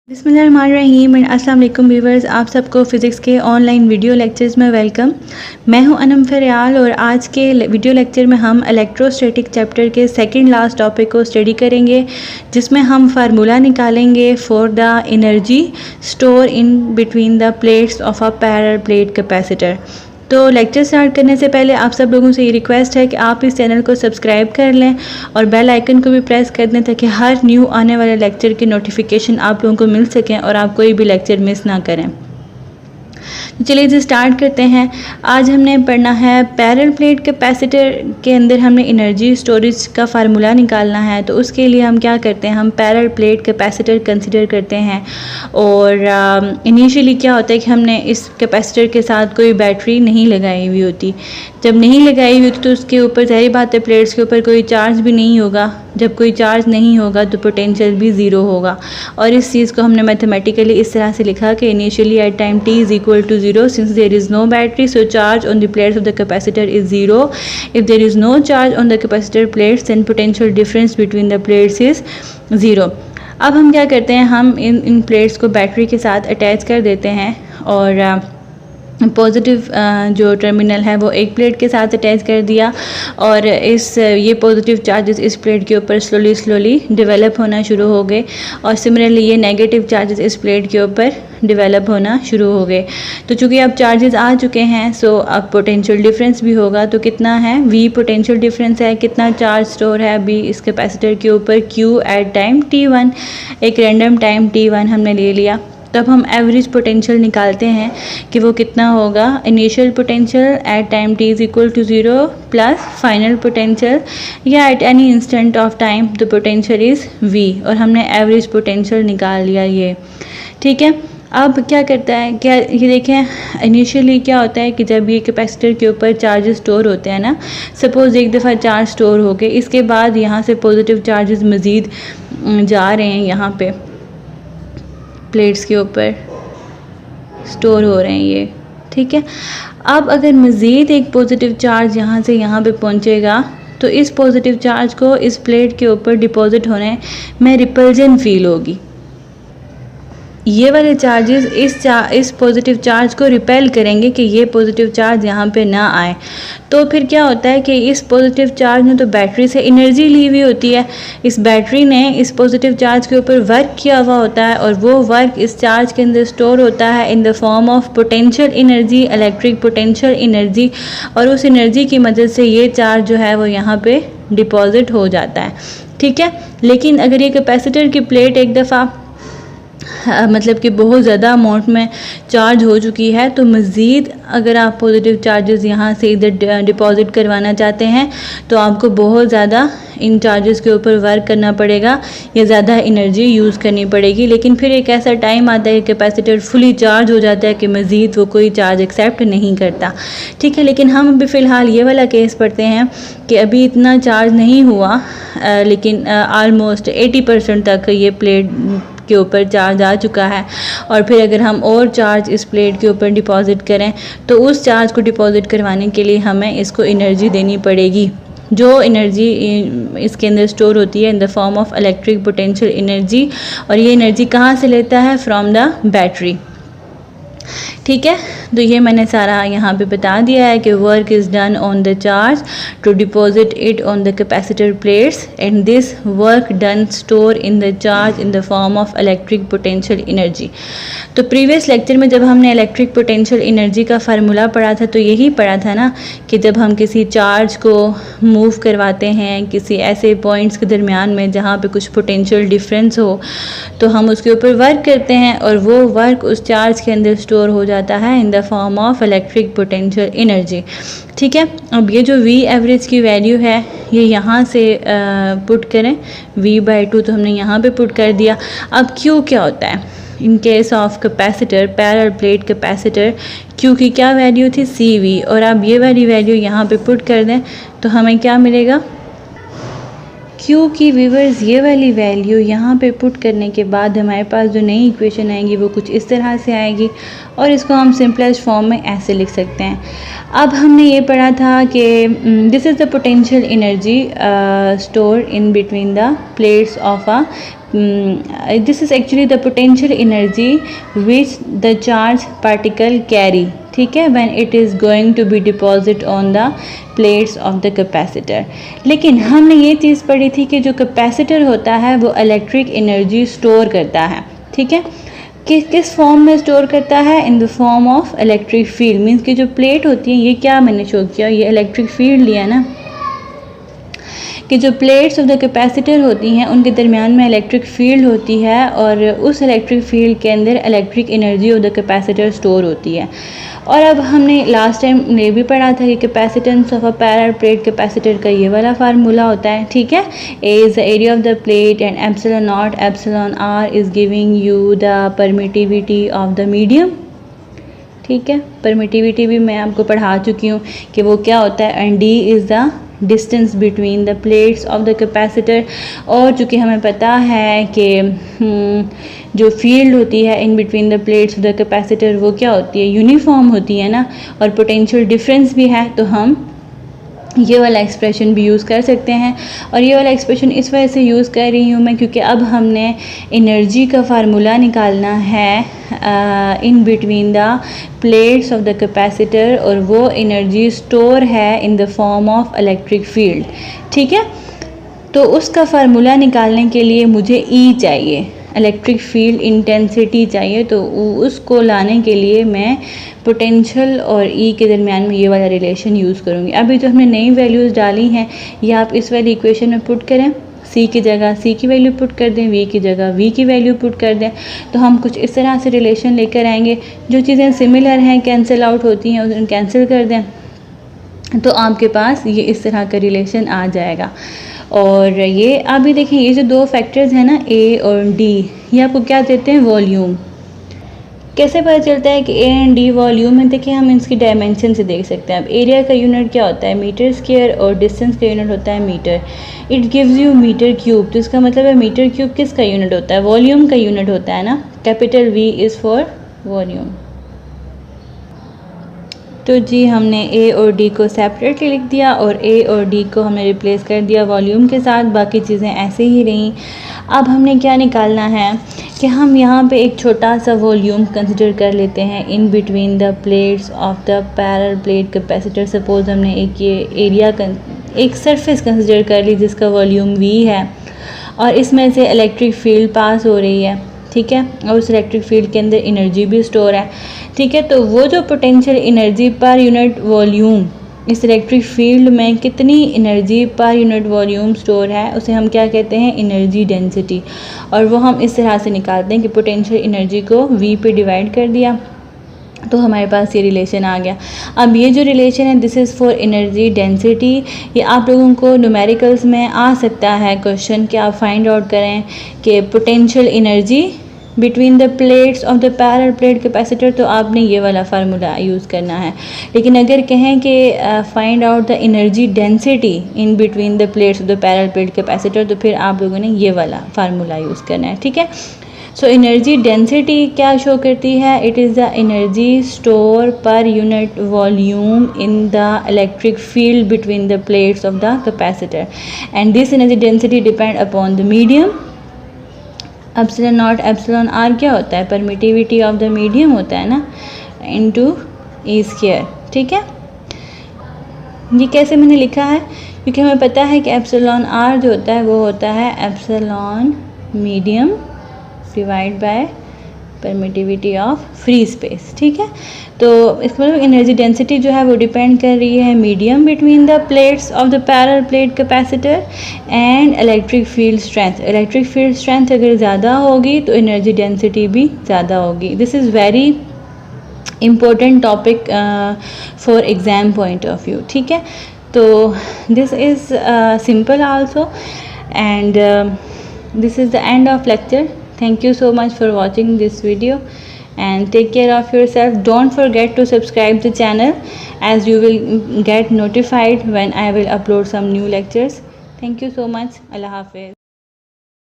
बिस्मिल्लाहिर्रहमानिर्रहीम एंड अस्सलाम वालेकुम व्यूअर्स, आप सबको फ़िज़िक्स के ऑनलाइन वीडियो लेक्चर्स में वेलकम। मैं हूं अनम फरियाल और आज के वीडियो लेक्चर में हम इलेक्ट्रोस्टैटिक चैप्टर के सेकंड लास्ट टॉपिक को स्टडी करेंगे, जिसमें हम फार्मूला निकालेंगे for the energy store in between the plates of a parallel plate capacitor. तो लेक्चर स्टार्ट करने से पहले आप सब लोगों से ये रिक्वेस्ट है कि आप इस चैनल को सब्सक्राइब कर लें और बेल आइकन को भी प्रेस कर दें ताकि हर न्यू आने वाले लेक्चर की नोटिफिकेशन आप लोगों को मिल सकें और आप कोई भी लेक्चर मिस ना करें। तो चलिए जी स्टार्ट करते हैं। आज हमने पढ़ना है पैरेलल प्लेट कैपेसिटर के अंदर हमने एनर्जी स्टोरेज का फार्मूला निकालना है। तो उसके लिए हम क्या करते हैं, हम पैरेलल प्लेट कैपेसिटर कंसिडर करते हैं और इनिशियली क्या होता है कि हमने इस कैपेसिटर के साथ कोई बैटरी नहीं लगाई हुई होती। जब नहीं लगाई हुई होती तो उसके ऊपर ज़ाहिर बात है प्लेट्स के ऊपर कोई चार्ज भी नहीं होगा। जब कोई चार्ज नहीं होगा तो पोटेंशियल भी ज़ीरो होगा और इस चीज़ को हमने मैथमेटिकली इस तरह से लिखा कि initially at time t is equal to 0 since there is no battery, so charge on the plates of the capacitor is 0. If there is no charge on the capacitor plates, then potential difference between the plates is 0. अब हम क्या करते हैं, हम इन plates को battery के साथ attach कर देते हैं और पॉजिटिव जो टर्मिनल है वो एक प्लेट के साथ अटैच कर दिया और ये पॉजिटिव चार्जेस इस प्लेट के ऊपर स्लोली डेवलप होना शुरू हो गए और सिमिलरली ये नेगेटिव चार्जेस इस प्लेट के ऊपर डेवलप होना शुरू हो गए। तो चूँकि अब चार्जेस आ चुके हैं सो अब पोटेंशियल डिफरेंस भी होगा। तो कितना है, v पोटेंशियल डिफरेंस है, कितना चार्ज स्टोर है अभी इस कैपेसिटर के ऊपर, q एट टाइम t1, एक रैंडम टाइम t1 हमने ले लिया। तब हम एवरेज पोटेंशियल निकालते हैं कि वो कितना होगा। Initial potential at time t is equal to 0 plus final potential या at any instant of time the potential is v और हमने एवरेज पोटेंशियल निकाल लिया ये, ठीक है। अब क्या करता है, क्या ये देखें इनिशियली क्या होता है कि जब ये कैपेसिटर के ऊपर चार्जेस स्टोर होते हैं ना, सपोज़ एक दफ़ा चार्ज स्टोर हो गए, इसके बाद यहाँ से पॉजिटिव चार्जेस मज़ीद जा रहे हैं, यहाँ पे प्लेट्स के ऊपर स्टोर हो रहे हैं ये, ठीक है। अब अगर मज़ीद एक पॉजिटिव चार्ज यहाँ से यहाँ पे पहुँचेगा तो इस पॉजिटिव चार्ज को इस प्लेट के ऊपर डिपॉजिट होने में रिपल्जन फील होगी। ये वाले चार्जेस इस पॉजिटिव चार्ज को रिपेल करेंगे कि ये पॉजिटिव चार्ज यहाँ पे ना आए। तो फिर क्या होता है कि इस पॉजिटिव चार्ज ने तो बैटरी से एनर्जी ली हुई होती है, इस बैटरी ने इस पॉजिटिव चार्ज के ऊपर वर्क किया हुआ होता है और वो वर्क इस चार्ज के अंदर स्टोर होता है इन the form of potential energy, electric potential energy, और उस एनर्जी की मदद से ये चार्ज जो है वो यहाँ पे डिपॉजिट हो जाता है, ठीक है। लेकिन अगर ये कैपेसिटर की प्लेट एक दफ़ा मतलब कि बहुत ज़्यादा अमाउंट में चार्ज हो चुकी है तो मज़ीद अगर आप पॉजिटिव चार्जेस यहाँ से इधर डिपॉजिट करवाना चाहते हैं तो आपको बहुत ज़्यादा इन चार्जेस के ऊपर वर्क करना पड़ेगा या ज़्यादा एनर्जी यूज़ करनी पड़ेगी। लेकिन फिर एक ऐसा टाइम आता है कि कैपेसिटर फुली चार्ज हो जाता है कि मज़ीद वो कोई चार्ज एक्सेप्ट नहीं करता, ठीक है। लेकिन हम अभी फ़िलहाल ये वाला केस पढ़ते हैं कि अभी इतना चार्ज नहीं हुआ लेकिन आलमोस्ट 80% तक ये प्लेट के ऊपर चार्ज आ चुका है और फिर अगर हम और चार्ज इस प्लेट के ऊपर डिपॉजिट करें तो उस चार्ज को डिपॉजिट करवाने के लिए हमें इसको एनर्जी देनी पड़ेगी, जो एनर्जी इसके अंदर स्टोर होती है इन the form of electric potential energy. और ये एनर्जी कहाँ से लेता है, फ्रॉम द बैटरी, ठीक है। तो ये मैंने सारा यहाँ पे बता दिया है कि work is done on the charge to deposit it on the capacitor plates and this work done store in the charge in the form of electric potential energy. तो प्रीवियस लेक्चर में जब हमने इलेक्ट्रिक पोटेंशियल एनर्जी का formula पढ़ा था तो यही पढ़ा था ना कि जब हम किसी चार्ज को मूव करवाते हैं किसी ऐसे पॉइंट्स के दरमियान में जहाँ पे कुछ पोटेंशियल डिफरेंस हो तो हम उसके ऊपर वर्क करते हैं और वो वर्क उस चार्ज के अंदर स्टोर हो जाता है इन the form of electric potential energy, ठीक है। अब ये जो v एवरेज की वैल्यू है ये यहाँ से पुट करें, v/2 तो हमने यहाँ पे पुट कर दिया। अब q क्या होता है in case of capacitor, parallel plate capacitor, q की क्या वैल्यू थी, cv, और आप ये वाली वैल्यू यहाँ पे पुट कर दें तो हमें क्या मिलेगा, q की व्यूअर्स ये वाली वैल्यू यहाँ पे पुट करने के बाद हमारे पास जो नई इक्वेशन आएगी वो कुछ इस तरह से आएगी और इसको हम सिंपलेस्ट फॉर्म में ऐसे लिख सकते हैं। अब हमने ये पढ़ा था कि this is the potential energy store in between the plates of a this is actually the potential energy which the charge particle carry, ठीक है, when it is going to be deposit on the plates of the capacitor. लेकिन हमने ये चीज़ पढ़ी थी कि जो capacitor होता है वो इलेक्ट्रिक एनर्जी स्टोर करता है, ठीक है। किस फॉर्म में स्टोर करता है? इन the form of electric field. Means कि जो प्लेट होती है, ये क्या मैंने शो किया, ये इलेक्ट्रिक फील्ड लिया ना, कि जो प्लेट्स ऑफ द कैपेसिटर होती हैं उनके दरमियान में इलेक्ट्रिक फील्ड होती है और उस इलेक्ट्रिक फील्ड के अंदर electric energy of the capacitor store होती है। और अब हमने लास्ट टाइम ये भी पढ़ा था कि capacitance of a parallel plate capacitor का ये वाला फार्मूला होता है, ठीक है। A is the area of the plate and epsilon naught epsilon r is giving you the permittivity of the medium, ठीक है। परमिटिविटी भी मैं आपको पढ़ा चुकी हूँ कि वो क्या होता है, and D is the distance between the plates of the capacitor. और चूँकि हमें पता है कि जो फील्ड होती है इन between the plates of the capacitor वो क्या होती है, यूनिफॉर्म होती है ना, और पोटेंशियल डिफरेंस भी है, तो हम ये वाला एक्सप्रेशन भी यूज़ कर सकते हैं। और ये वाला एक्सप्रेशन इस वजह से यूज़ कर रही हूँ मैं क्योंकि अब हमने एनर्जी का फार्मूला निकालना है इन between the plates of the capacitor, और वो एनर्जी स्टोर है इन the form of electric field, ठीक है। तो उसका फार्मूला निकालने के लिए मुझे ई चाहिए, इलेक्ट्रिक फील्ड इंटेंसिटी चाहिए, तो उसको लाने के लिए मैं पोटेंशियल और ई के दरमियान में ये वाला रिलेशन यूज़ करूँगी। अभी जो हमने नई वैल्यूज़ डाली हैं ये आप इस वाली इक्वेशन में पुट करें, सी की जगह सी की वैल्यू पुट कर दें, वी की जगह वी की वैल्यू पुट कर दें, तो हम कुछ इस तरह से रिलेशन लेकर आएंगे। जो चीज़ें सिमिलर हैं कैंसिल आउट होती हैं उन्हें कैंसिल कर दें, तो आपके पास ये इस तरह का रिलेशन आ जाएगा। और ये अभी देखें, ये जो दो फैक्टर्स हैं ना, ए और डी, ये आपको क्या देते हैं, वॉल्यूम। कैसे पता चलता है कि ए एंड डी वॉल्यूम है? देखिए हम इसकी डायमेंशन से देख सकते हैं। अब एरिया का यूनिट क्या होता है, मीटर स्क्वायर, और डिस्टेंस का यूनिट होता है metre. It gives you metre cube, तो इसका मतलब है मीटर क्यूब किसका यूनिट होता है, वॉल्यूम का यूनिट होता है ना। Capital V is for volume. तो जी हमने ए और डी को सेपरेटली लिख दिया और ए और डी को हमने रिप्लेस कर दिया वॉल्यूम के साथ, बाकी चीज़ें ऐसे ही रहीं। अब हमने क्या निकालना है कि हम यहाँ पे एक छोटा सा वॉल्यूम कंसिडर कर लेते हैं इन between the plates of the parallel plate capacitor. Suppose हमने ये एरिया एक सरफेस कंसिडर कर ली जिसका वॉल्यूम वी है और इसमें से इलेक्ट्रिक फील्ड पास हो रही है, ठीक है, और उस इलेक्ट्रिक फील्ड के अंदर एनर्जी भी स्टोर है, ठीक है। तो वो जो पोटेंशियल एनर्जी पर यूनिट वॉल्यूम इस इलेक्ट्रिक फील्ड में कितनी एनर्जी पर यूनिट वॉल्यूम स्टोर है उसे हम क्या कहते हैं, एनर्जी डेंसिटी। और वो हम इस तरह से निकालते हैं कि पोटेंशियल एनर्जी को वी पे डिवाइड कर दिया तो हमारे पास ये रिलेशन आ गया। अब ये जो रिलेशन है this is for energy density. ये आप लोगों को न्यूमेरिकल्स में आ सकता है क्वेश्चन कि आप फाइंड आउट करें कि potential energy between the plates of the parallel plate capacitor, तो आपने ये वाला फार्मूला यूज़ करना है। लेकिन अगर कहें कि find out the energy density in between the plates of the parallel plate capacitor, तो फिर आप लोगों ने ये वाला फार्मूला यूज़ करना है, ठीक है। सो एनर्जी डेंसिटी क्या शो करती है, it is the energy store per unit volume in the electric field between the plates of the capacitor, and this energy density depend upon the medium. Epsilon naught epsilon r क्या होता है, permittivity of the medium होता है ना, into E square, ठीक है। ये कैसे मैंने लिखा है, क्योंकि हमें पता है कि एप्सिलॉन आर जो होता है वो होता है epsilon medium divide by permittivity of free space, ठीक है। तो इसका मतलब एनर्जी डेंसिटी जो है वो डिपेंड कर रही है medium between the plates of the parallel plate capacitor and electric field strength. Electric field strength अगर ज़्यादा होगी तो एनर्जी डेंसिटी भी ज़्यादा होगी। This is very important topic for exam point of view, ठीक है। तो this is simple also and this is the end of lecture. Thank you so much for watching this video and take care of yourself. Don't forget to subscribe the channel as you will get notified when I will upload some new lectures. Thank you so much. Allah Hafiz.